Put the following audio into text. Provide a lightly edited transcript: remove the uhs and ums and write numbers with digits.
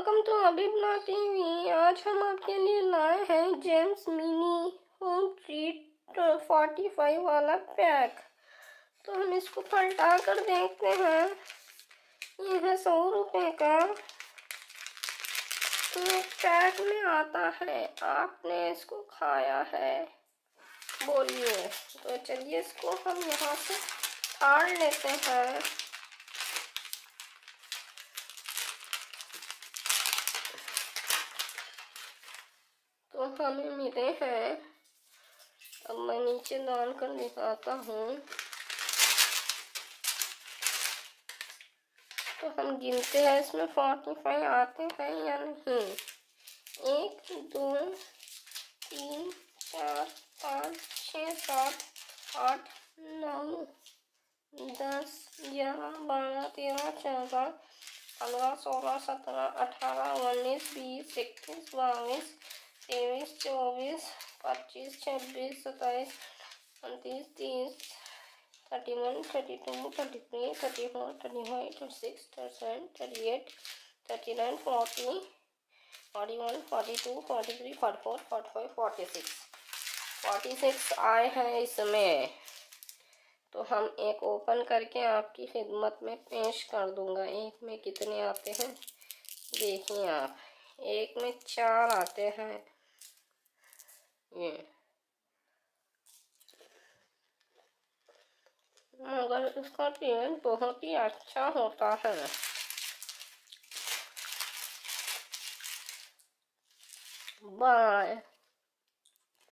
Welcome to अभिप्ना TV. आज हम आपके लिए लाए हैं जेम्स मिनी होम ट्रीट 45 वाला पैक। तो हम इसको पलटा कर देखते हैं। ये है 100 रुपये का। ये पैक में आता है। आपने इसको खाया है? बोलिए। तो चलिए इसको हम यहाँ से फाड़ लेते हैं। तो हमें मिले हैं। अब मैं नीचे डाल कर दिखाता हूँ। तो हम गिनते हैं इसमें 45 आते हैं या नहीं। 1 2 3 4 5 6 7 8 9 10 11 12 13 14 15 16 17 18 19 20 21 22 23 24 25 26 27 29 30 31 32 33 34 35 36 37 38 39 40 41 42 43 44 45 46 आए हैं इसमें। तो हम एक ओपन करके आपकी खिदमत में पेश कर दूंगा। एक में कितने आते हैं देखिए आप। एक में 4 आते हैं। ये मगर इसका टेस्ट बहुत ही अच्छा होता है। बाय।